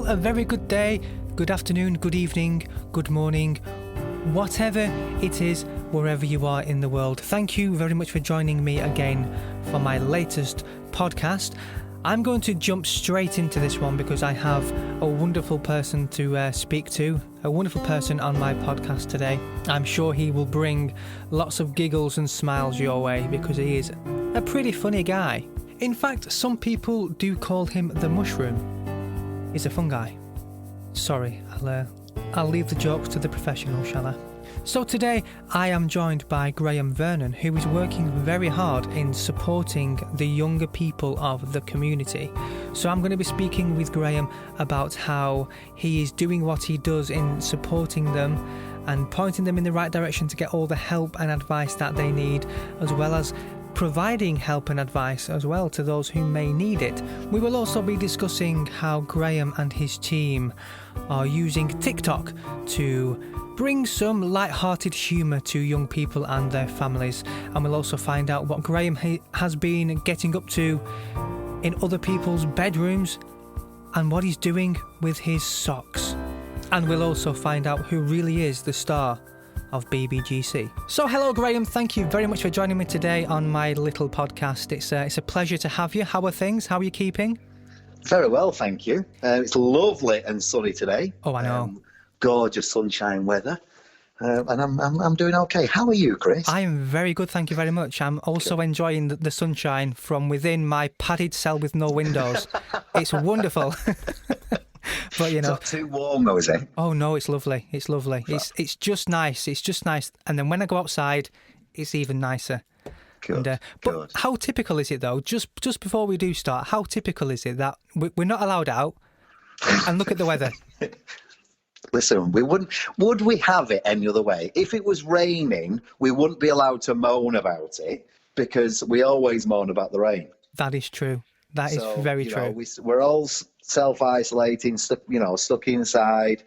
a very good day, good afternoon, good evening, good morning, whatever it is, wherever you are in the world. Thank you very much for joining me again for my latest podcast. I'm going to jump straight into this one because I have a wonderful person to speak to, a wonderful person on my podcast today. I'm sure he will bring lots of giggles and smiles your way because he is a pretty funny guy. In fact, some people do call him the Mushroom. He's a fun guy. Sorry, I'll leave the jokes to the professionals, shall I? So today I am joined by Vernon, who is working very hard in supporting the younger people of the community. So I'm going to be speaking with Graham about how he is doing what he does in supporting them and pointing them in the right direction to get all the help and advice that they need, as well as providing help and advice as well to those who may need it. We will also be discussing how Graham and his team are using TikTok to bring some light-hearted humour to young people and their families, and we'll also find out what Graham has been getting up to in other people's bedrooms and what he's doing with his socks. And we'll also find out who really is the star of BBGC. So hello Graham, thank you very much for joining me today on my little podcast. It's a pleasure to have you. How are things? How are you keeping? Very well, thank you. It's lovely and sunny today. Oh, I know. Gorgeous sunshine weather, and I'm doing okay. How are you, Chris? I am very good, thank you very much. I'm also enjoying the sunshine from within my padded cell with no windows. It's wonderful. But you know, it's not too warm though, is it? Oh no, it's lovely. It's lovely. It's just nice. It's just nice. And then when I go outside, it's even nicer. Good. But good. How typical is it though? Just before we do start, how typical is it that we're not allowed out? And look at the weather. Listen, would we have it any other way? If it was raining, we wouldn't be allowed to moan about it because we always moan about the rain. That is true. That is very true. We're all self-isolating, stuck inside.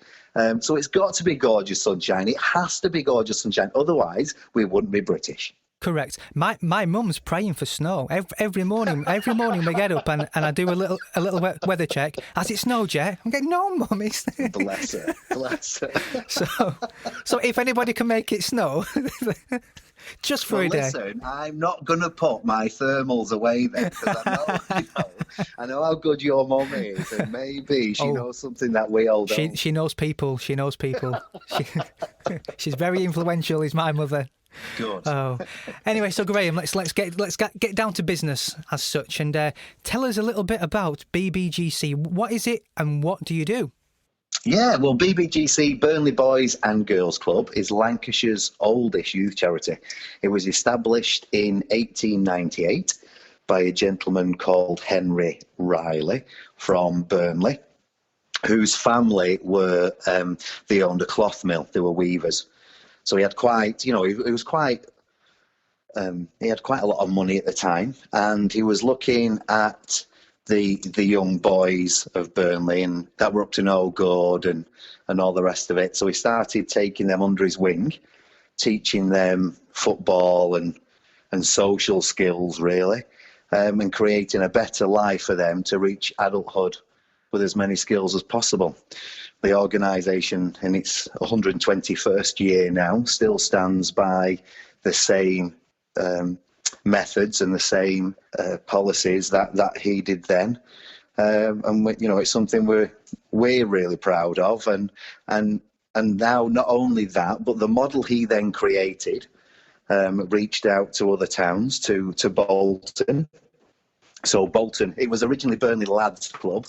So it's got to be gorgeous sunshine. It has to be gorgeous sunshine. Otherwise, we wouldn't be British. Correct. My mum's praying for snow every morning. Every morning we get up and I do a little weather check. Has it snowed yet? I'm getting no, mum. Bless her. Bless her. So if anybody can make it snow, just for a day. Listen, I'm not going to put my thermals away then because I know how good your mum is, and maybe she knows something that we all don't. She knows people. She knows people. She's very influential. Is my mother. Good. Oh, anyway, so Graham, let's get down to business as such, and tell us a little bit about BBGC. What is it, and what do you do? Yeah, well, BBGC, Burnley Boys and Girls Club, is Lancashire's oldest youth charity. It was established in 1898 by a gentleman called Henry Riley from Burnley, whose family were they owned a cloth mill. They were weavers. So he had quite, he was quite, he had quite a lot of money at the time, and he was looking at the young boys of Burnley and that were up to no good and all the rest of it. So he started taking them under his wing, teaching them football and social skills really, and creating a better life for them to reach adulthood with as many skills as possible. The organisation in its 121st year now still stands by the same methods and the same policies that he did then, and it's something we're really proud of. And now not only that, but the model he then created reached out to other towns, to Bolton. So Bolton, it was originally Burnley Lads Club.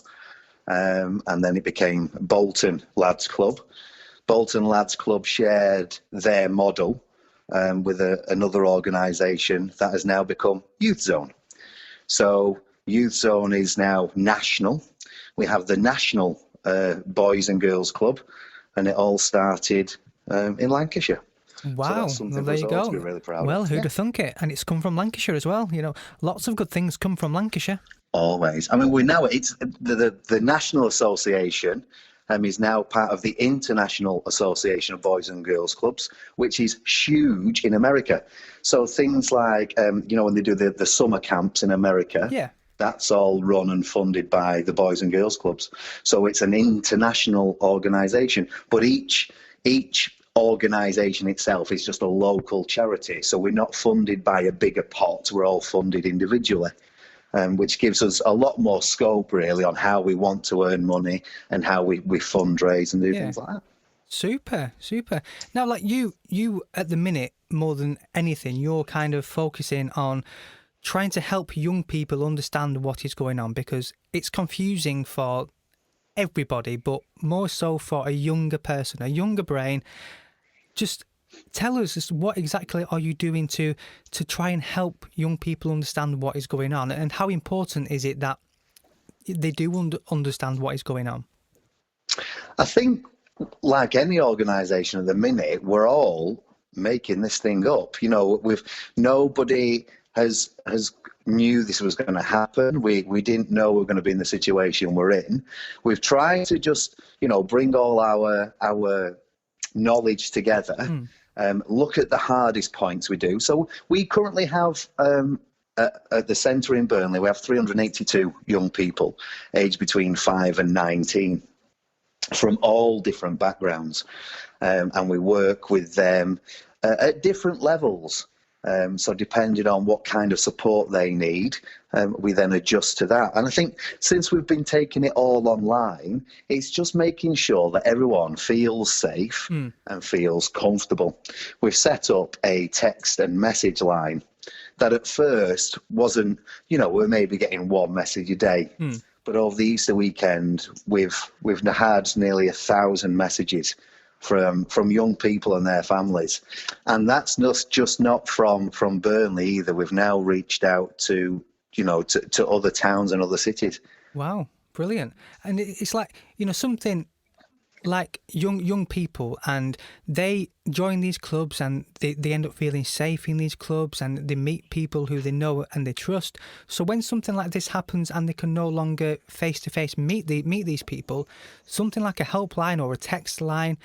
And then it became Bolton Lads Club. Bolton Lads Club shared their model with another organisation that has now become Youth Zone. So Youth Zone is now national. We have the National Boys and Girls Club, and it all started in Lancashire. Wow, so well, there you go. To be really proud well, of. who'd have thunk it? And it's come from Lancashire as well. Lots of good things come from Lancashire. Always. I mean, it's the National Association is now part of the International Association of Boys and Girls Clubs, which is huge in America. So things like, when they do the summer camps in America, that's all run and funded by the Boys and Girls Clubs. So it's an international organisation, but each organisation itself is just a local charity. So we're not funded by a bigger pot, we're all funded individually. Which gives us a lot more scope, really, on how we want to earn money and how we fundraise and do things like that. Super. Now, like you at the minute, more than anything, you're kind of focusing on trying to help young people understand what is going on, because it's confusing for everybody, but more so for a younger person, a younger brain. Just tell us, what exactly are you doing to try and help young people understand what is going on, and how important is it that they do understand what is going on? I think, like any organisation at the minute, we're all making this thing up. Nobody has knew this was going to happen. We didn't know we were going to be in the situation we're in. We've tried to just, bring all our knowledge together. Look at the hardest points we do. So we currently have, at the centre in Burnley, we have 382 young people aged between 5 and 19 from all different backgrounds. And we work with them at different levels. So depending on what kind of support they need, we then adjust to that. And I think since we've been taking it all online, it's just making sure that everyone feels safe and feels comfortable. We've set up a text and message line that at first wasn't, we're maybe getting one message a day. But over the Easter weekend, we've had nearly 1,000 messages from young people and their families, and that's just not from Burnley either. We've now reached out to to other towns and other cities. Wow, brilliant! And it's like something like young people, and they join these clubs and they end up feeling safe in these clubs, and they meet people who they know and they trust. So when something like this happens and they can no longer face to face meet these people, something like a helpline or a text line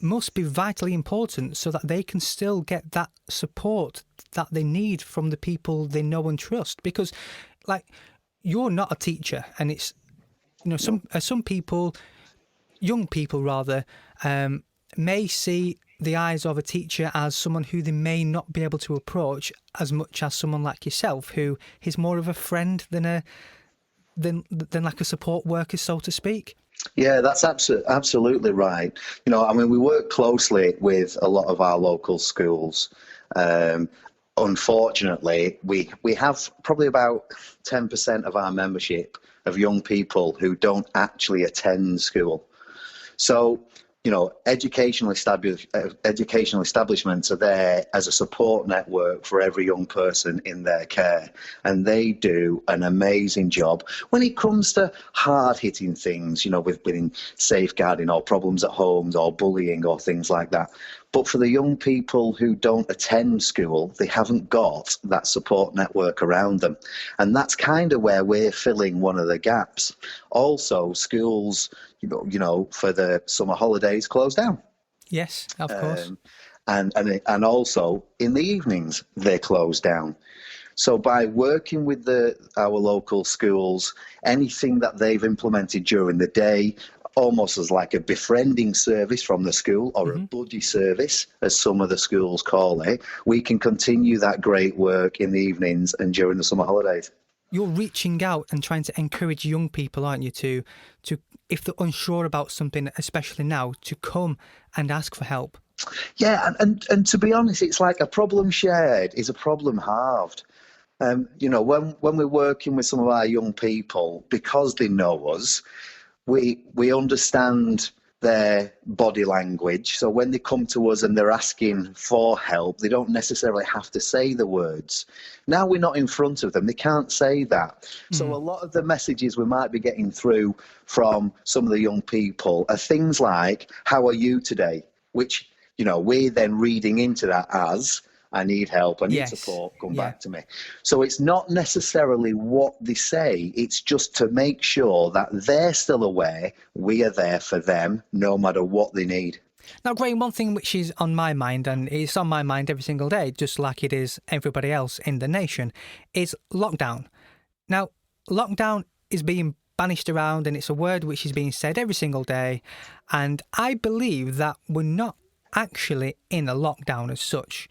must be vitally important, so that they can still get that support that they need from the people they know and trust. Because, like, you're not a teacher, and it's some people, young people rather, may see the eyes of a teacher as someone who they may not be able to approach as much as someone like yourself, who is more of a friend than like a support worker, so to speak. Yeah, that's absolutely right. We work closely with a lot of our local schools. Unfortunately, we have probably about 10% of our membership of young people who don't actually attend school. So, educational establishments are there as a support network for every young person in their care, and they do an amazing job when it comes to hard-hitting things, within safeguarding or problems at homes or bullying or things like that. But for the young people who don't attend school, they haven't got that support network around them. And that's kind of where we're filling one of the gaps. Also, schools, for the summer holidays close down. Yes, of course. And also in the evenings, they close down. So by working with our local schools, anything that they've implemented during the day, almost as like a befriending service from the school, or a buddy service, as some of the schools call it, we can continue that great work in the evenings and during the summer holidays. You're reaching out and trying to encourage young people, aren't you, to if they're unsure about something, especially now, to come and ask for help. Yeah, and to be honest, it's like a problem shared is a problem halved. When we're working with some of our young people, because they know us, we understand their body language. So when they come to us and they're asking for help, they don't necessarily have to say the words. Now we're not in front of them. They can't say that. So a lot of the messages we might be getting through from some of the young people are things like, "How are you today?" Which, we're then reading into that as, "I need help, I need support, come back to me." So it's not necessarily what they say, it's just to make sure that they're still aware we are there for them, no matter what they need. Now, Graham, one thing which is on my mind, and it's on my mind every single day, just like it is everybody else in the nation, is lockdown. Now, lockdown is being banished around, and it's a word which is being said every single day. And I believe that we're not actually in a lockdown as such.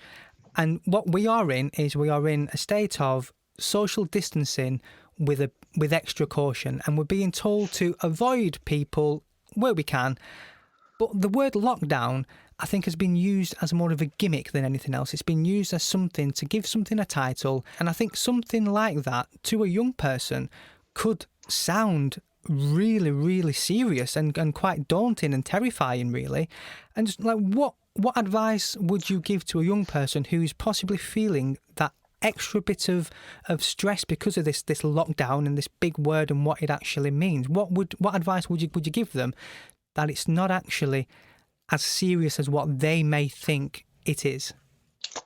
And what we are in is we are in a state of social distancing with extra caution, and we're being told to avoid people where we can. But the word lockdown, I think, has been used as more of a gimmick than anything else. It's been used as something to give something a title, and I think something like that to a young person could sound really, really serious and quite daunting and terrifying, really. And just like, what advice would you give to a young person who's possibly feeling that extra bit of stress because of this lockdown and this big word and what it actually means? What advice would you give them that it's not actually as serious as what they may think it is?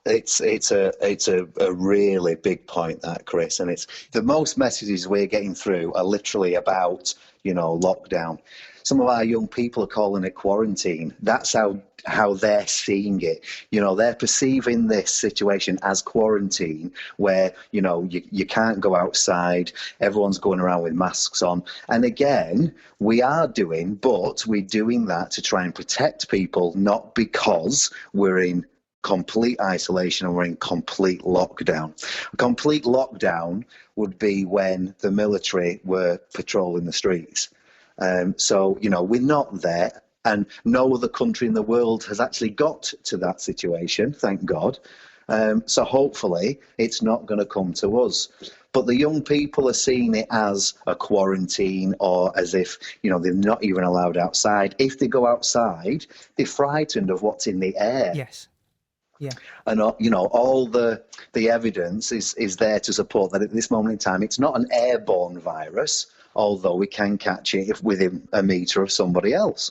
It's a really big point, that, Chris, and it's the most messages we're getting through are literally about, lockdown. Some of our young people are calling it quarantine. That's how they're seeing it. They're perceiving this situation as quarantine, where you can't go outside, everyone's going around with masks on. And again, we're doing that to try and protect people, not because we're in complete isolation and we're in complete lockdown. A complete lockdown would be when the military were patrolling the streets. So we're not there, and no other country in the world has actually got to that situation, thank God. So hopefully it's not going to come to us. But the young people are seeing it as a quarantine, or as if, they're not even allowed outside. If they go outside, they're frightened of what's in the air. Yes. Yeah. And all the evidence is there to support that at this moment in time, it's not an airborne virus, although we can catch it within a metre of somebody else.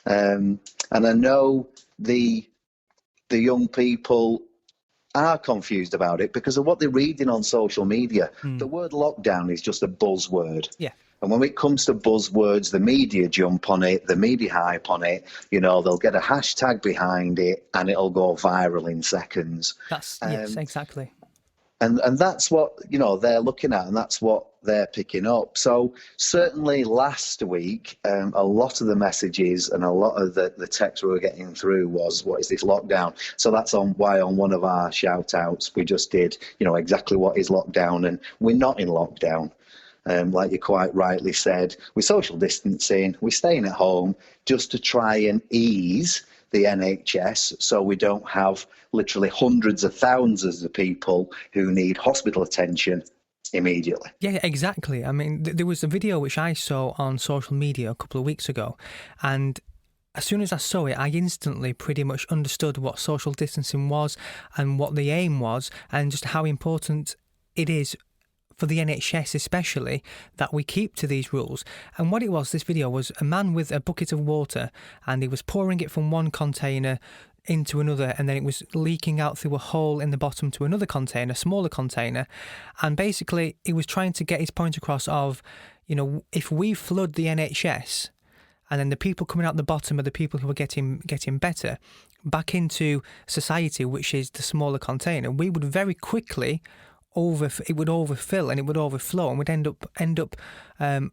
And I know the young people are confused about it because of what they're reading on social media. The word lockdown is just a buzzword. Yeah. And when it comes to buzzwords, the media jump on it, the media hype on it, they'll get a hashtag behind it and it'll go viral in seconds. Yes, exactly. And that's what, they're looking at, and that's what they're picking up. So certainly last week, a lot of the messages and a lot of the text we were getting through was, what is this lockdown? So that's why on one of our shout outs, we just did, exactly what is lockdown, and we're not in lockdown. Like you quite rightly said, we're social distancing, we're staying at home just to try and ease the NHS so we don't have literally hundreds of thousands of people who need hospital attention immediately. Yeah, exactly. I mean, there was a video which I saw on social media a couple of weeks ago, and as soon as I saw it, I instantly pretty much understood what social distancing was and what the aim was, and just how important it is for the NHS especially, that we keep to these rules. And what it was, this video was a man with a bucket of water, and he was pouring it from one container into another, and then it was leaking out through a hole in the bottom to another container, smaller container. And basically he was trying to get his point across of, if we flood the NHS, and then the people coming out the bottom are the people who are getting better back into society, which is the smaller container, we would very quickly it would overfill and it would overflow, and would end up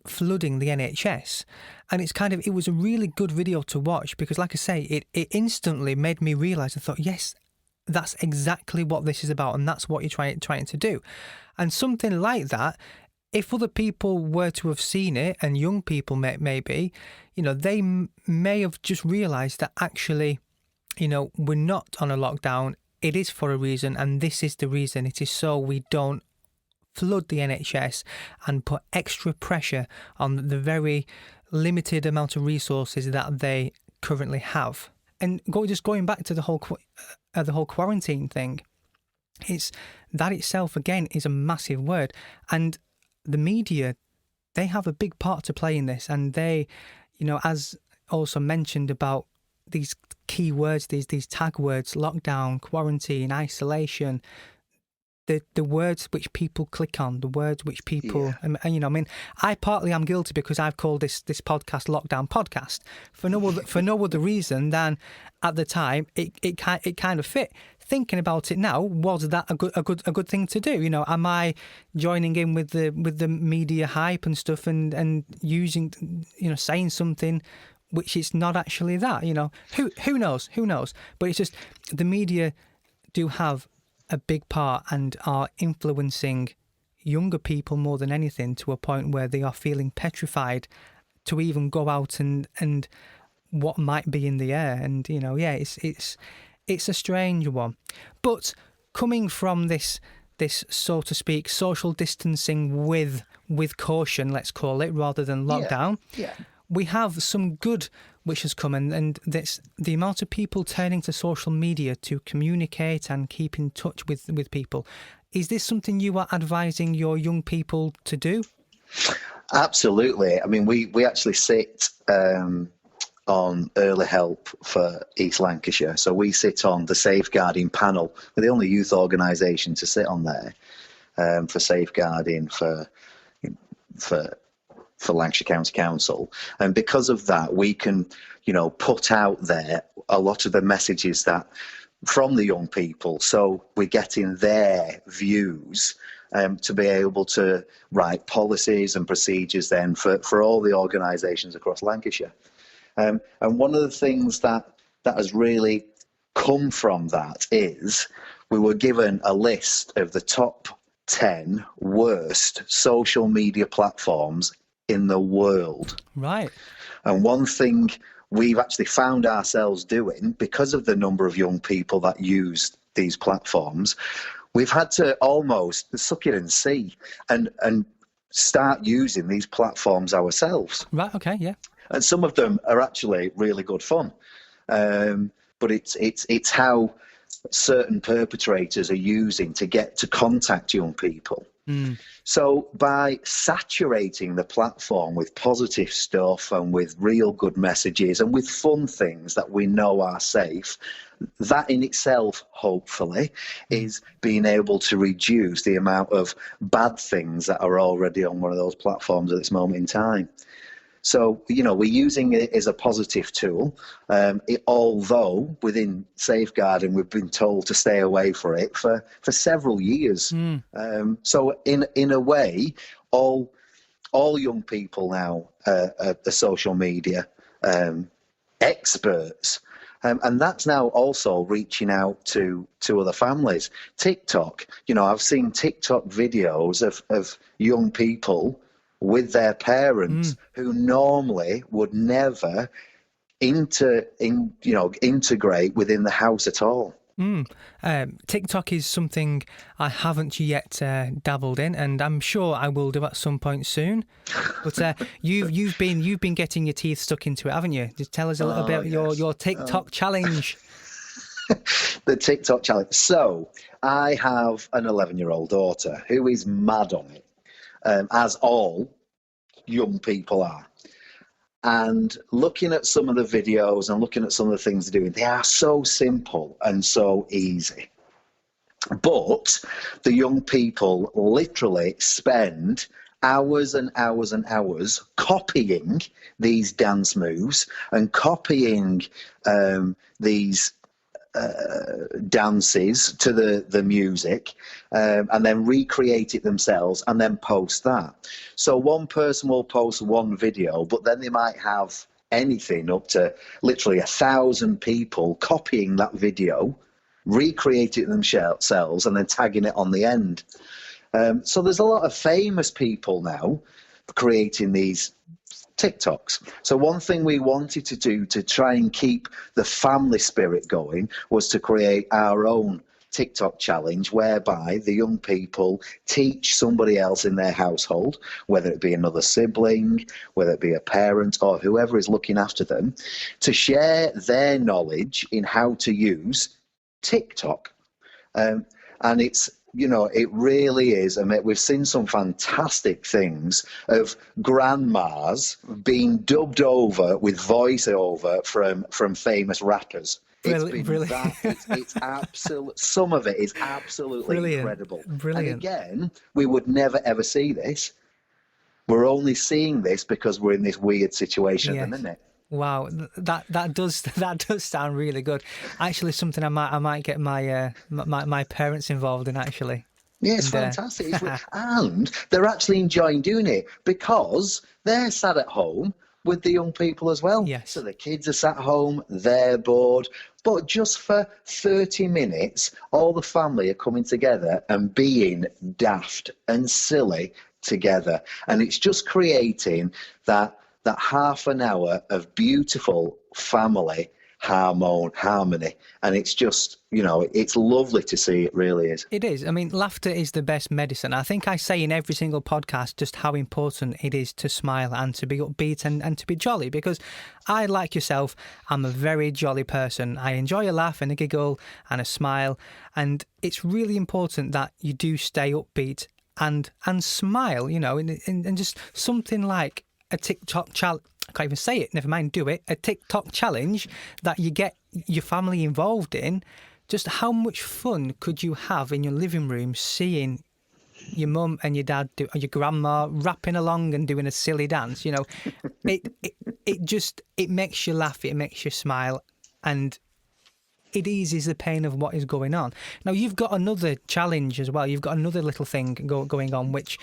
flooding the NHS. And it was a really good video to watch because, like I say, it instantly made me realise. I thought, yes, that's exactly what this is about, and that's what you're trying to do. And something like that, if other people were to have seen it, and young people maybe, they may have just realised that actually, we're not on a lockdown. It is for a reason, and this is the reason. It is so we don't flood the NHS and put extra pressure on the very limited amount of resources that they currently have. And going back to the whole quarantine thing, it's that itself again is a massive word, and the media, they have a big part to play in this, and they, as also mentioned about these key words, these tag words, lockdown, quarantine, isolation, the words which people click on, the words which people, and you know, I mean, I partly am guilty because I've called this podcast Lockdown Podcast for no other reason than at the time it kind of fit. Thinking about it now, was that a good thing to do? You know, am I joining in with the media hype and stuff and using, you know, saying something which is not actually that? You know, who knows? But it's just the media do have a big part and are influencing younger people more than anything, to a point where they are feeling petrified to even go out and what might be in the air. And, you know, yeah, it's a strange one. But coming from this, so to speak, social distancing with caution, let's call it, rather than lockdown, we have some good which has come, and this, the amount of people turning to social media to communicate and keep in touch with people. Is this something you are advising your young people to do? Absolutely. I mean, we actually sit on early help for East Lancashire. So we sit on the safeguarding panel. We're the only youth organisation to sit on there for safeguarding for Lancashire County Council. And because of that, we can, you know, put out there a lot of the messages that from the young people. So we're getting their views to be able to write policies and procedures then for all the organisations across Lancashire. And one of the things that has really come from that is we were given a list of the top 10 worst social media platforms in the world. Right. And one thing we've actually found ourselves doing, because of the number of young people that use these platforms, we've had to almost suck it and see and start using these platforms ourselves. Right, okay, yeah. And some of them are actually really good fun. But it's how certain perpetrators are using to get to contact young people. Mm. So by saturating the platform with positive stuff and with real good messages and with fun things that we know are safe, that in itself, hopefully, is being able to reduce the amount of bad things that are already on one of those platforms at this moment in time. So, you know, we're using it as a positive tool, although within safeguarding, we've been told to stay away from it for several years. Mm. So in a way, all young people now are the social media experts. And that's now also reaching out to other families. TikTok, you know, I've seen TikTok videos of young people with their parents who normally would never integrate within the house at all. TikTok is something I haven't yet dabbled in, and I'm sure I will do at some point soon. But you've been getting your teeth stuck into it, haven't you? Just tell us a little bit your TikTok challenge. The TikTok challenge. So I have an 11-year-old daughter who is mad on it. As all young people are. And looking at some of the videos and looking at some of the things they're doing, they are so simple and so easy. But the young people literally spend hours and hours and hours copying these dance moves and copying these dances to the music and then recreate it themselves and then post that. So one person will post one video, but then they might have anything up to literally 1,000 people copying that video, recreate it themselves and then tagging it on the end. So there's a lot of famous people now creating these TikToks. So one thing we wanted to do to try and keep the family spirit going was to create our own TikTok challenge whereby the young people teach somebody else in their household, whether it be another sibling, whether it be a parent or whoever is looking after them, to share their knowledge in how to use TikTok. And it's, you know, it really is. I mean, we've seen some fantastic things of grandmas being dubbed over with voiceover from famous rappers. It's been Brilliant. that. It's absolute. Some of it is absolutely Brilliant. incredible. Brilliant. And again, we would never ever see this. We're only seeing this because we're in this weird situation at the minute. Wow, that does sound really good. Actually, something I might get my parents involved in actually. Yeah, it's fantastic. And they're actually enjoying doing it because they're sat at home with the young people as well. Yes. So the kids are sat home, they're bored. But just for 30 minutes, all the family are coming together and being daft and silly together. And it's just creating that half an hour of beautiful family harmony. And it's just, it's lovely to see. It really is. It is. I mean, laughter is the best medicine. I think I say in every single podcast just how important it is to smile and to be upbeat and to be jolly, because I, like yourself, I'm a very jolly person. I enjoy a laugh and a giggle and a smile. And it's really important that you do stay upbeat and smile, and just something like a TikTok challenge. I can't even say it, never mind do it. A TikTok challenge that you get your family involved in. Just how much fun could you have in your living room seeing your mum and your dad or your grandma rapping along and doing a silly dance? It makes you laugh, it makes you smile, and it eases the pain of what is going on. Now, you've got another challenge as well. You've got another little thing going on, which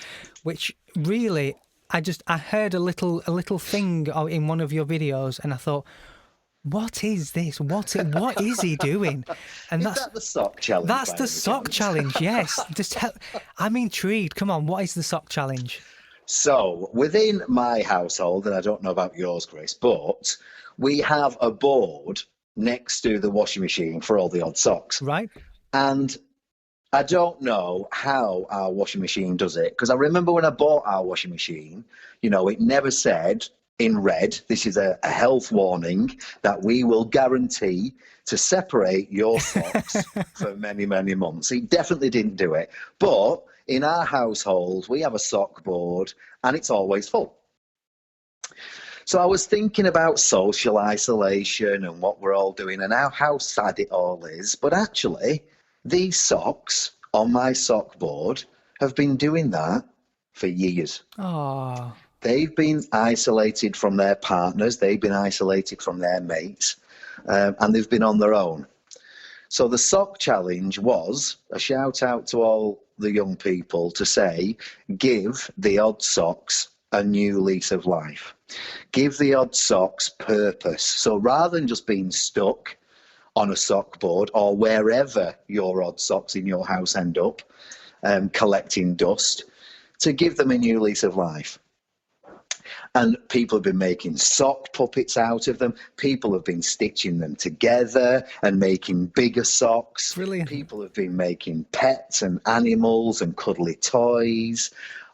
really, I heard a little thing in one of your videos, and I thought, what is this? What is he doing? And is that the sock challenge? That's the sock challenge. Yes. I'm intrigued. Come on, what is the sock challenge? So within my household, and I don't know about yours, Kris, but we have a board next to the washing machine for all the odd socks. Right. And I don't know how our washing machine does it, because I remember when I bought our washing machine, it never said in red, this is a health warning that we will guarantee to separate your socks for many, many months. It definitely didn't do it. But in our household, we have a sock board and it's always full. So I was thinking about social isolation and what we're all doing and how sad it all is. But actually, these socks on my sock board have been doing that for years. Oh. They've been isolated from their partners. They've been isolated from their mates, and they've been on their own. So the sock challenge was a shout out to all the young people to say, give the odd socks a new lease of life. Give the odd socks purpose. So rather than just being stuck on a sock board or wherever your odd socks in your house end up, collecting dust, to give them a new lease of life. And people have been making sock puppets out of them. People have been stitching them together and making bigger socks. Brilliant. People have been making pets and animals and cuddly toys,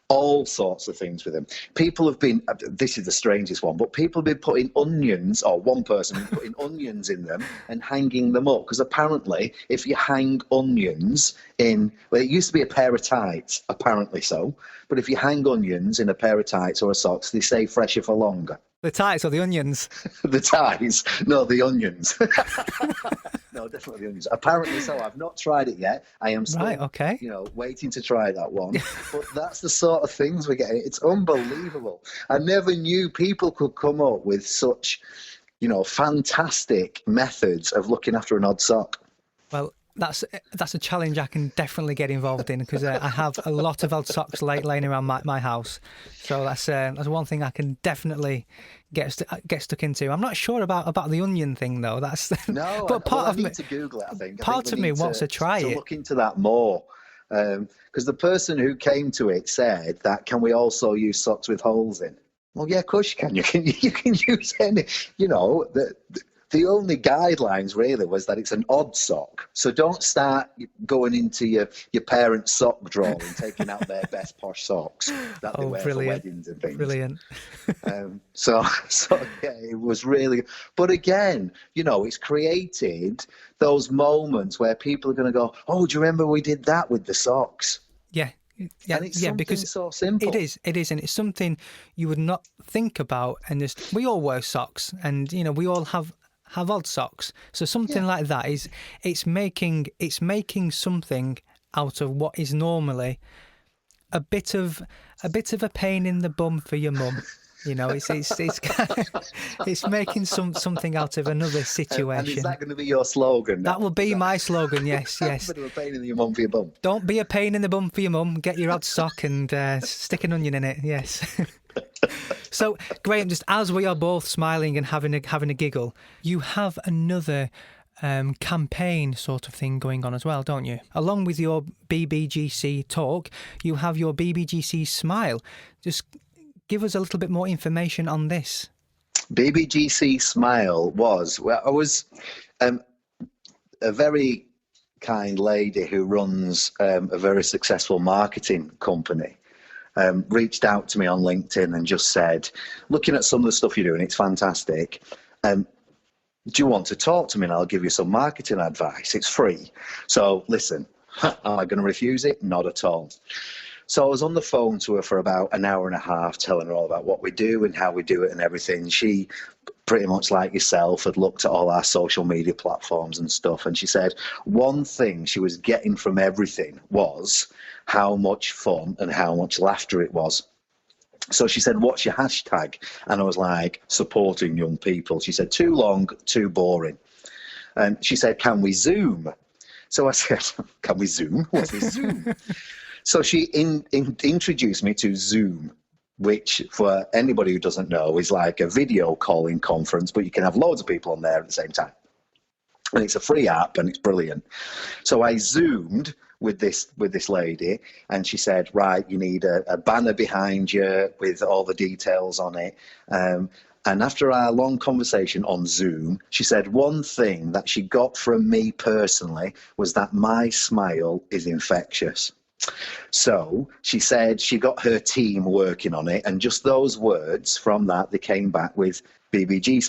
all sorts of things with them. People have been, this is the strangest one, but people have been putting onions, or one person has been putting onions in them and hanging them up. Because apparently, if you hang onions in, well, it used to be a pair of tights, apparently so. But if you hang onions in a pair of tights or a socks, they stay fresher for longer. The tights or the onions? The ties. No, the onions. No, definitely the onions. Apparently so. I've not tried it yet. I am still, waiting to try that one. But that's the sort of things we're getting. It's unbelievable. I never knew people could come up with such, fantastic methods of looking after an odd sock. Well, that's a challenge I can definitely get involved in, because I have a lot of old socks laying around my house. So that's one thing I can definitely get stuck into. I'm not sure about the onion thing though. No, but I need to Google it. I think part of me wants to try it. Look into that more, because the person who came to it said that, can we also use socks with holes in? Well, yeah, of course you can. You can use any. The only guidelines really was that it's an odd sock. So don't start going into your parents' sock drawer and taking out their best posh socks that they wear for weddings and things. Brilliant. So yeah, it was really. But again, it's created those moments where people are going to go, "Oh, do you remember we did that with the socks?" Yeah. Yeah, and it's because so simple. It is, and it's something you would not think about. And we all wear socks, and we all have have odd socks. So something like that is it's making something out of what is normally a bit of a pain in the bum for your mum. You know, it's it's making something out of another situation. And is that going to be your slogan now? That will be my slogan, yes. A bit of a pain in your mum for your bum. Don't be a pain in the bum for your mum. Get your odd sock and stick an onion in it, yes. So, Graham, just as we are both smiling and having a giggle, you have another campaign sort of thing going on as well, don't you? Along with your BBGC talk, you have your BBGC Smile. Just give us a little bit more information on this. BBGC Smile was a very kind lady who runs a very successful marketing company. Reached out to me on LinkedIn and just said, looking at some of the stuff you're doing, it's fantastic. Do you want to talk to me and I'll give you some marketing advice? It's free. So listen, am I going to refuse it? Not at all. So I was on the phone to her for about an hour and a half, telling her all about what we do and how we do it and everything. She, pretty much like yourself, had looked at all our social media platforms and stuff. And she said one thing she was getting from everything was how much fun and how much laughter it was. So she said, what's your hashtag? And I was like, supporting young people. She said, too long, too boring. And she said, can we Zoom? So I said, can we Zoom? What's a Zoom? So she introduced me to Zoom, which for anybody who doesn't know is like a video calling conference, but you can have loads of people on there at the same time. And it's a free app and it's brilliant. So I Zoomed with this lady and she said, right, you need a banner behind you with all the details on it. And after our long conversation on Zoom, she said one thing that she got from me personally was that my smile is infectious. So she said she got her team working on it, and just those words from that, they came back with BBGC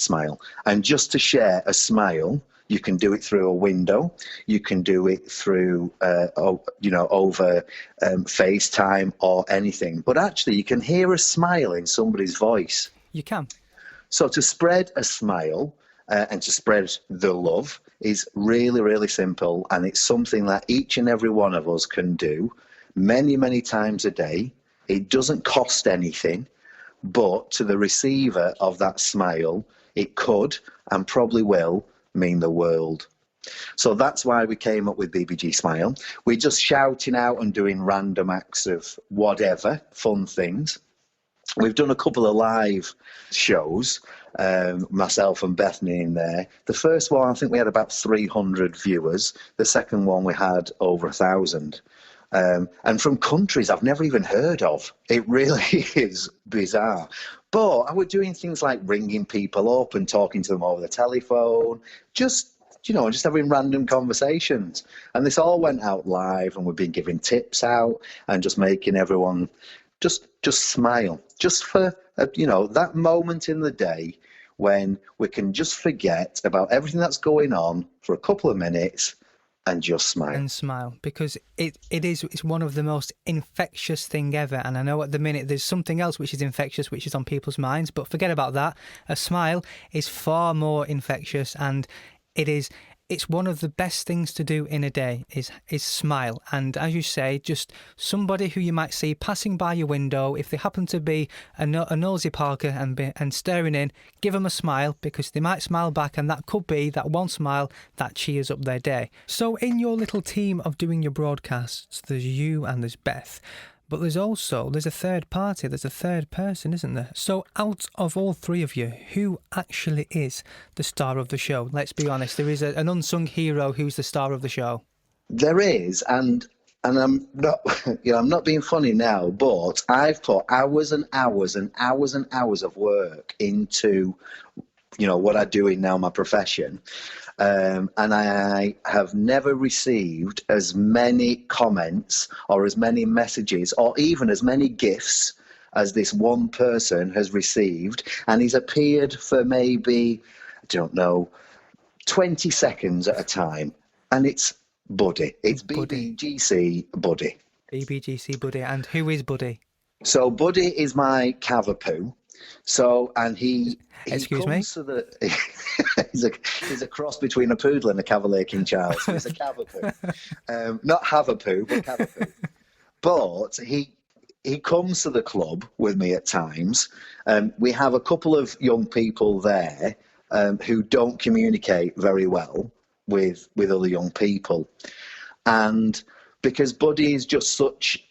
Smile. And just to share a smile, you can do it through a window, you can do it through, over FaceTime or anything. But actually, you can hear a smile in somebody's voice. You can. So to spread a smile and to spread the love is really, really simple. And it's something that each and every one of us can do many, many times a day. It doesn't cost anything, but to the receiver of that smile, it could and probably will mean the world. So that's why we came up with BBG Smile. We're just shouting out and doing random acts of whatever, fun things. We've done a couple of live shows, myself and Bethany in there. The first one, I think we had about 300 viewers. The second one, we had over 1,000. And from countries I've never even heard of. It really is bizarre. But I was doing things like ringing people up and talking to them over the telephone, just having random conversations. And this all went out live, and we've been giving tips out and just making everyone just smile, just for that moment in the day when we can just forget about everything that's going on for a couple of minutes and just smile. And smile, because it's one of the most infectious thing ever. And I know at the minute there's something else which is infectious, which is on people's minds, but forget about that. A smile is far more infectious, and it's one of the best things to do in a day is smile. And as you say, just somebody who you might see passing by your window, if they happen to be a nosy Parker and staring in, give them a smile, because they might smile back, and that could be that one smile that cheers up their day. So in your little team of doing your broadcasts, there's you and there's Beth. But there's a third party, there's a third person, isn't there? So out of all three of you, who actually is the star of the show? Let's be honest, there is an unsung hero who's the star of the show. There is, and I'm not, I'm not being funny now, but I've put hours and hours and hours and hours of work into, what I do in now my profession. And I have never received as many comments or as many messages or even as many gifts as this one person has received. And he's appeared for maybe, 20 seconds at a time. And it's Buddy. It's BBGC Buddy. BBGC Buddy. And who is Buddy? So Buddy is my cavapoo. So, and he Excuse comes me? to the he's a cross between a poodle and a Cavalier King Charles. So he's a Cavapoo, not Havapoo, but Cavapoo. But he comes to the club with me at times. We have a couple of young people there who don't communicate very well with other young people, and because Buddy is just such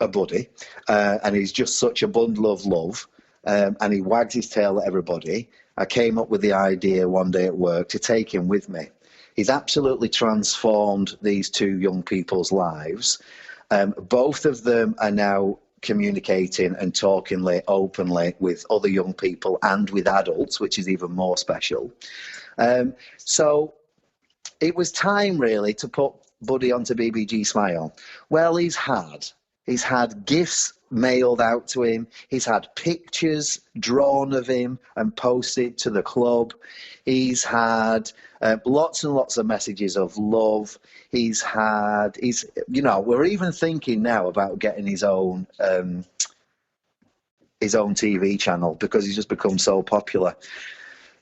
a buddy, and he's just such a bundle of love, and he wags his tail at everybody. I came up with the idea one day at work to take him with me. He's absolutely transformed these two young people's lives. Both of them are now communicating and talking openly with other young people and with adults, which is even more special. So it was time really to put Buddy onto BBG Smile. Well, he's had gifts mailed out to him. He's had pictures drawn of him and posted to the club. He's had lots and lots of messages of love. We're even thinking now about getting his own TV channel because he's just become so popular.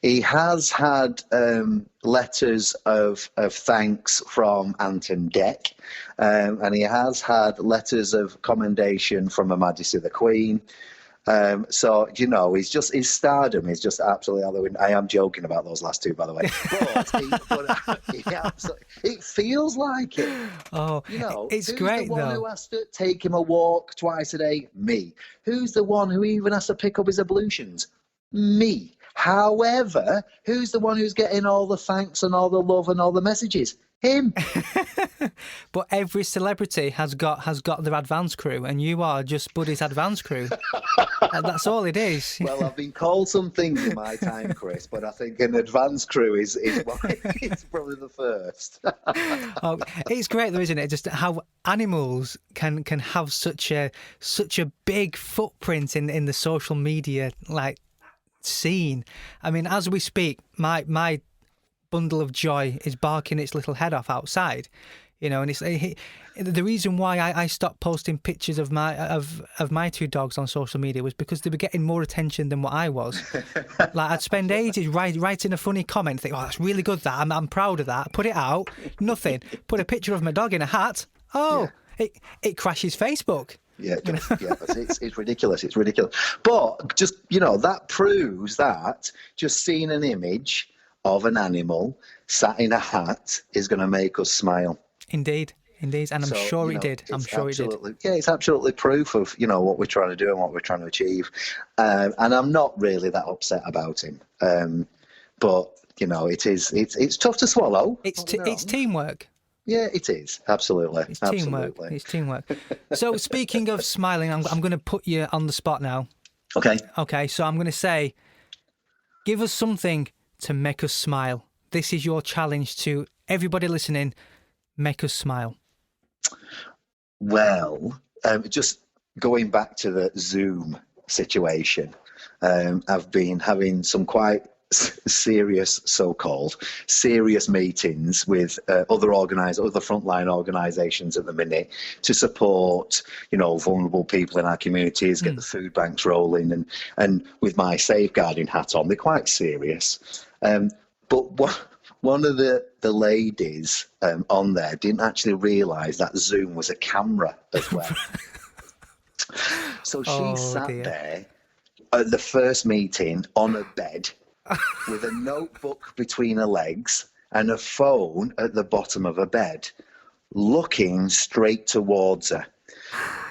He has had letters of thanks from Anton Deck, and he has had letters of commendation from Her Majesty the Queen. So, his stardom is just absolutely. I am joking about those last two, by the way. But it feels like it. Oh, it's great, though. Who's the one though? who has to take him a walk twice a day? Me. Who's the one who even has to pick up his ablutions? Me. However, who's the one who's getting all the thanks and all the love and all the messages? Him. But every celebrity has got their advance crew, and you are just Buddy's advance crew. And that's all it is. Well, I've been called some things in my time, Chris, but I think an advance crew is probably the first. Oh, it's great though, isn't it? Just how animals can have such a big footprint in the social media scene. I mean, as we speak, my bundle of joy is barking its little head off outside, and it's the reason why I stopped posting pictures of my two dogs on social media was because they were getting more attention than what I was. I'd spend ages writing a funny comment, think, oh, that's really good, that I'm proud of that, put it out, nothing, put a picture of my dog in a hat, it crashes Facebook. Yeah, it's ridiculous. It's ridiculous. But just, that proves that just seeing an image of an animal sat in a hat is going to make us smile. Indeed. And I'm sure it did. I'm sure it did. Yeah, it's absolutely proof of, what we're trying to do and what we're trying to achieve. And I'm not really that upset about him. But, it's tough to swallow. It's teamwork. Yeah, it is. Absolutely. It's teamwork. It's teamwork. So speaking of smiling, I'm going to put you on the spot now. Okay, so I'm going to say, give us something to make us smile. This is your challenge to everybody listening. Make us smile. Well, just going back to the Zoom situation, I've been having some quite serious, so-called serious meetings with other frontline organisations at the minute to support, vulnerable people in our communities, get the food banks rolling, and with my safeguarding hat on, they're quite serious. But one of the ladies on there didn't actually realise that Zoom was a camera as well. So she sat there at the first meeting on a bed with a notebook between her legs and a phone at the bottom of her bed, looking straight towards her.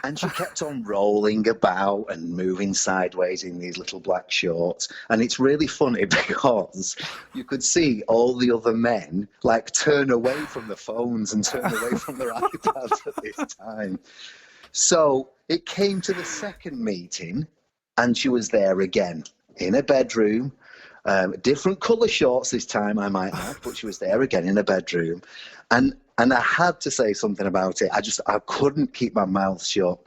And she kept on rolling about and moving sideways in these little black shorts. And it's really funny because you could see all the other men turn away from the phones and turn away from their iPads at this time. So it came to the second meeting and she was there again in a bedroom. Different colour shorts this time, I might add, but she was there again in a bedroom. And I had to say something about it. I couldn't keep my mouth shut.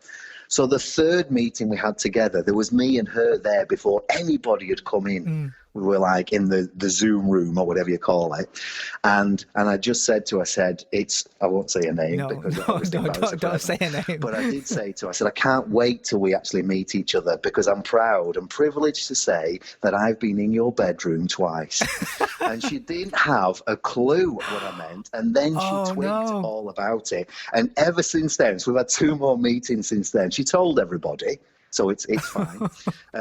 So the third meeting we had together, there was me and her there before anybody had come in. We were like in the Zoom room or whatever you call it. And I just said to her, I said, I won't say her name because don't say her name. But I did say to her, I said, I can't wait till we actually meet each other because I'm proud and privileged to say that I've been in your bedroom twice. And she didn't have a clue what I meant. And then she twigged all about it. And ever since then, so we've had 2 more meetings since then. She told everybody. So it's fine,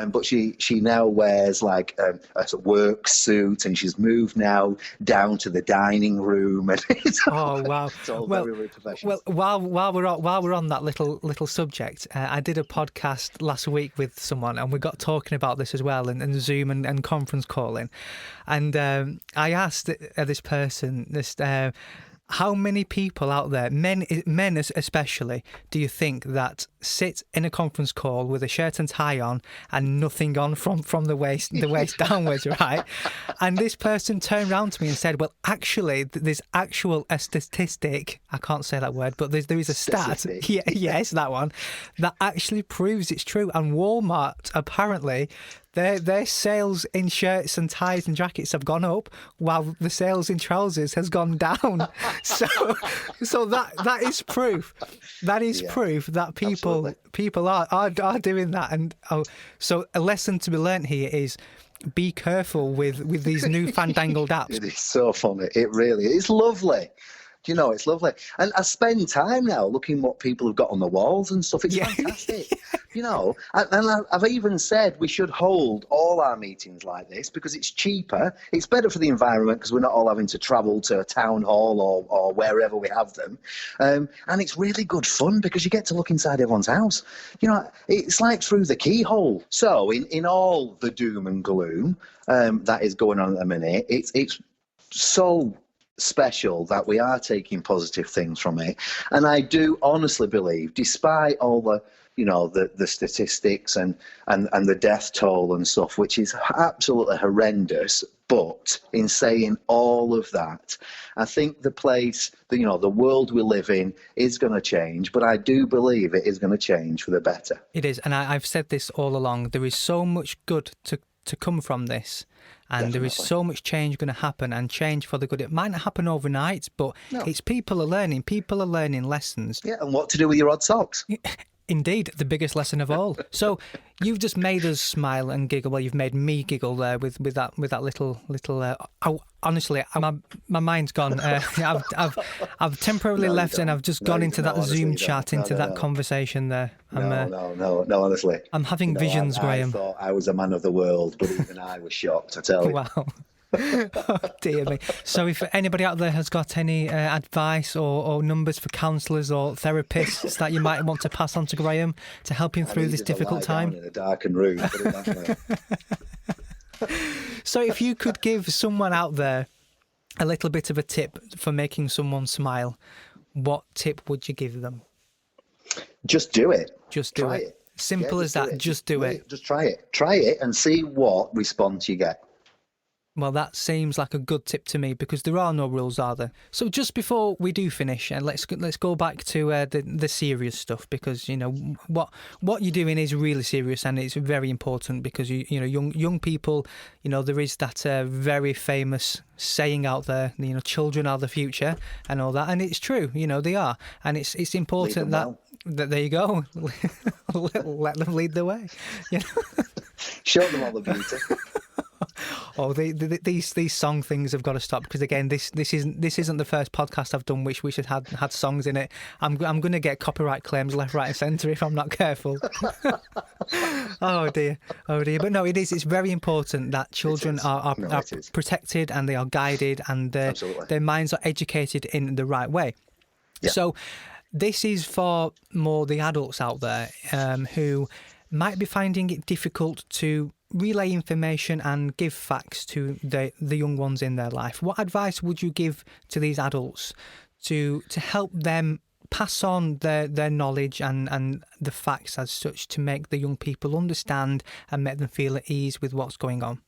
but she now wears like a work suit, and she's moved now down to the dining room, and it's all, wow! It's all very professional. Well, while we're on that little subject, I did a podcast last week with someone, and we got talking about this as well, and Zoom and conference calling, and I asked this person how many people out there, men especially, do you think that sit in a conference call with a shirt and tie on and nothing on from the waist downwards, right? And this person turned around to me and said, well, actually, there's a statistic, I can't say that word, but there is a stat, yes, that one, that actually proves it's true. And Walmart, apparently, their sales in shirts and ties and jackets have gone up, while the sales in trousers has gone down. So that is proof. That is proof that people are doing that. And so a lesson to be learnt here is be careful with these new fandangled apps. It is so funny. It really is. It's lovely. You know, it's lovely. And I spend time now looking what people have got on the walls and stuff. It's fantastic. You know, and I've even said we should hold all our meetings like this because it's cheaper. It's better for the environment because we're not all having to travel to a town hall or wherever we have them. And it's really good fun because you get to look inside everyone's house. You know, it's like through the keyhole. So in all the doom and gloom that is going on at the minute, it's so special that we are taking positive things from it. And I do honestly believe, despite all the statistics and the death toll and stuff, which is absolutely horrendous, but in saying all of that, I think the world we live in is going to change, but I do believe it is going to change for the better. It is, and I've said this all along, there is so much good to come from this. And Definitely. There is so much change going to happen, and change for the good. It might not happen overnight, but it's people are learning lessons. Yeah, and what to do with your odd socks. Indeed, the biggest lesson of all. So you've just made us smile and giggle. Well, you've made me giggle there with that little. Honestly, my mind's gone. I've temporarily left, and I've just gone into that Zoom chat, into that conversation there. No, honestly. I'm having visions, Graham. I thought I was a man of the world, but even I was shocked, I tell you. Wow. Oh, dear me. So if anybody out there has got any advice or numbers for counsellors or therapists that you might want to pass on to Graham to help him through this difficult time. In a darkened room, put it that way. So if you could give someone out there a little bit of a tip for making someone smile, what tip would you give them? Just do it. Just do it. Simple as that. Just do it. Just try it. Try it and see what response you get. Well, that seems like a good tip to me because there are no rules, are there? So just before we do finish, and let's go back to the serious stuff, because you know what you're doing is really serious and it's very important, because you know young people, you know, there is that very famous saying out there, you know, children are the future and all that, and it's true, you know, they are, and it's important that there you go, let them lead the way, you know. Show them all the beauty. Oh, these song things have got to stop, because again, this isn't the first podcast I've done which should had songs in it. I'm going to get copyright claims left, right, and centre if I'm not careful. Oh dear. But no, it's very important that children are protected and they are guided and their minds are educated in the right way. Yeah. So this is for more the adults out there who might be finding it difficult to relay information and give facts to the young ones in their life. What advice would you give to these adults to help them pass on their knowledge and the facts as such, to make the young people understand and make them feel at ease with what's going on?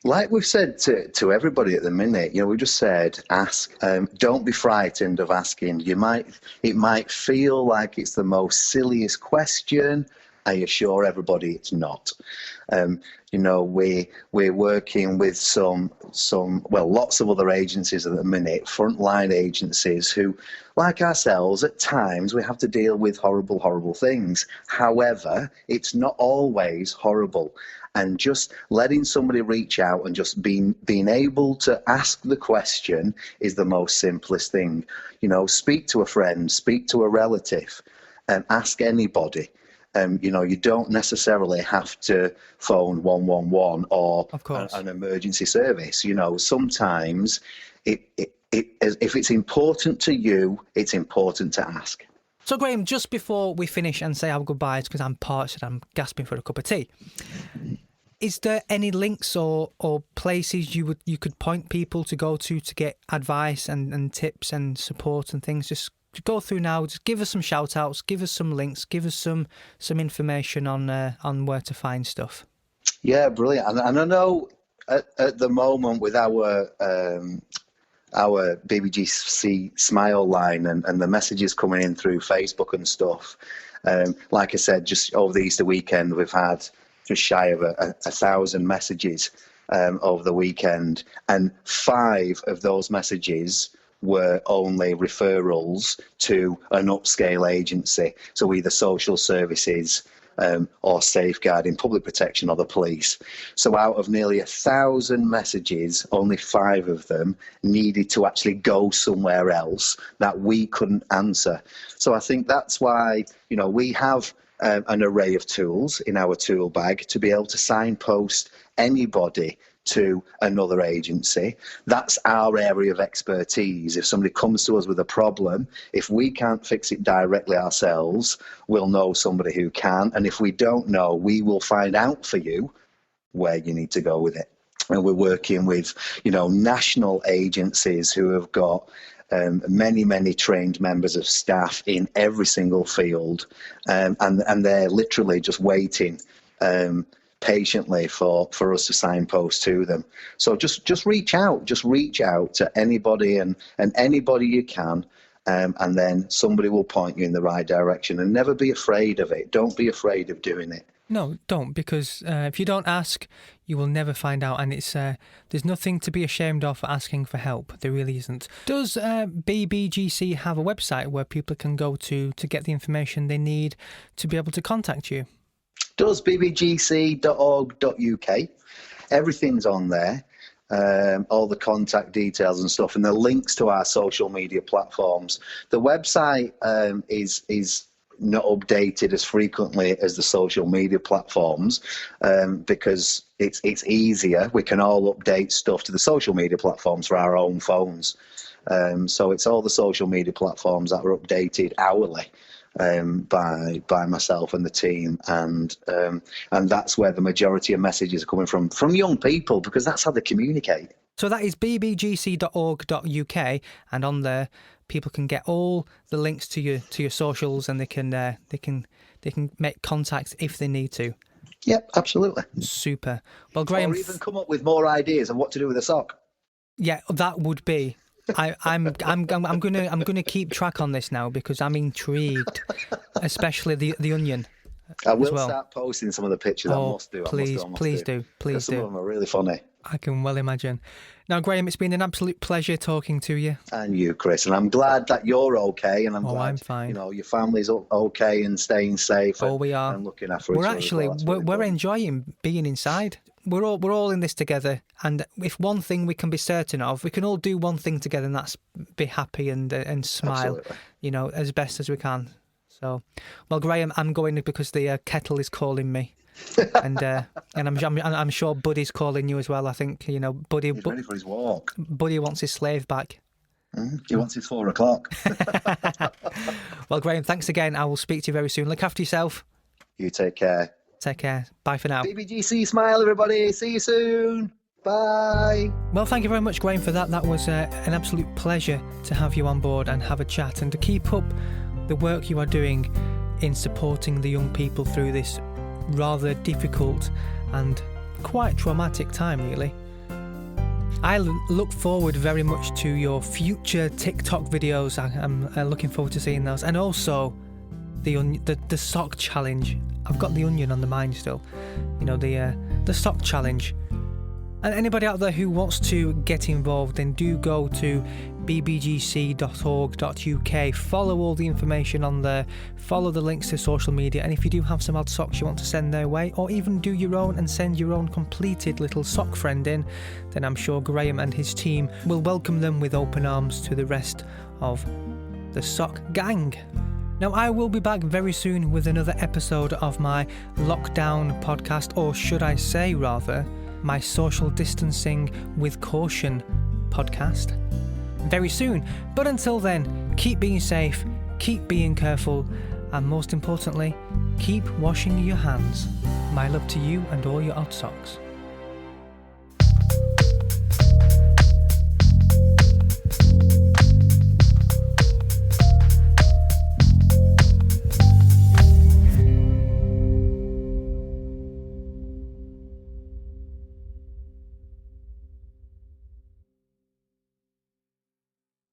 Like we've said to everybody at the minute, you know, we just said ask. Don't be frightened of asking. It might feel like it's the most silliest question, I assure everybody it's not. We're working with lots of other agencies at the minute, frontline agencies who, like ourselves, at times we have to deal with horrible, horrible things. However, it's not always horrible. And just letting somebody reach out and just being able to ask the question is the most simplest thing. Speak to a friend, speak to a relative, and ask anybody. You don't necessarily have to phone 111 or an emergency service. Sometimes if it's important to you, it's important to ask. So, Graham, just before we finish and say our goodbyes, because I'm parched and I'm gasping for a cup of tea, is there any links or places you could point people to go to get advice and tips and support and things? Just go through now. Just give us some shout outs, give us some links, give us some information on where to find stuff. Yeah, brilliant. And I know at the moment with our BBGC Smile line and the messages coming in through Facebook and stuff, like I said, just over the Easter weekend, we've had just shy of 1,000 messages over the weekend, and 5 of those messages were only referrals to an upscale agency, so either social services or safeguarding, public protection or the police. So out of nearly 1,000 messages, only 5 of them needed to actually go somewhere else that we couldn't answer. So I think that's why, we have an array of tools in our tool bag to be able to signpost anybody to another agency. That's our area of expertise. If somebody comes to us with a problem, if we can't fix it directly ourselves, we'll know somebody who can. And if we don't know, we will find out for you where you need to go with it. And we're working with, national agencies who have got many trained members of staff in every single field, and they're literally just waiting patiently for us to signpost to them. So just reach out to anybody and anybody you can, and then somebody will point you in the right direction. And never be afraid of it. Don't be afraid of doing it. No, don't, because if you don't ask, you will never find out, and it's there's nothing to be ashamed of for asking for help. There really isn't. Does BBGC have a website where people can go to get the information they need to be able to contact you? Does bbgc.org.uk. Everything's on there, all the contact details and stuff, and the links to our social media platforms. The website is not updated as frequently as the social media platforms, because it's easier. We can all update stuff to the social media platforms for our own phones. So it's all the social media platforms that are updated hourly by myself and the team, and that's where the majority of messages are coming from young people, because that's how they communicate. So that is bbgc.org.uk, and on there people can get all the links to your socials, and they can make contacts if they need to. Yep, absolutely. Super. Well, Graham, or even come up with more ideas on what to do with a sock. Yeah, that would be. I'm gonna keep track on this now, because I'm intrigued, especially the onion. I will start posting some of the pictures. Oh, I must do. Please do. Some of them are really funny. I can well imagine. Now, Graham, it's been an absolute pleasure talking to you. And you, Chris. And I'm glad that you're okay. And I'm glad I'm fine. Your family's okay and staying safe. We are. And looking after each other. We're enjoying being inside. We're all in this together. And if one thing we can be certain of, we can all do one thing together, and that's be happy and smile. Absolutely. As best as we can. So, well, Graham, I'm going because the kettle is calling me. and I'm sure Buddy's calling you as well. I think Buddy. He's ready for his walk. Buddy wants his slave back. He wants his 4 o'clock. Well, Graham, thanks again. I will speak to you very soon. Look after yourself. You take care. Take care. Bye for now. BBGC Smile, everybody. See you soon. Bye. Well, thank you very much, Graham, for that. That was an absolute pleasure to have you on board and have a chat, and to keep up the work you are doing in supporting the young people through this rather difficult and quite traumatic time, really. I look forward very much to your future TikTok videos. I'm looking forward to seeing those, and also the sock challenge. I've got the onion on the mind still. You know, the sock challenge. And anybody out there who wants to get involved, then do go to bbgc.org.uk. Follow all the information on there. Follow the links to social media. And if you do have some odd socks you want to send their way, or even do your own and send your own completed little sock friend in, then I'm sure Graham and his team will welcome them with open arms to the rest of the sock gang. Now, I will be back very soon with another episode of my lockdown podcast, or should I say rather, my social distancing with caution podcast very soon. But until then, keep being safe, keep being careful, and most importantly, keep washing your hands. My love to you and all your odd socks.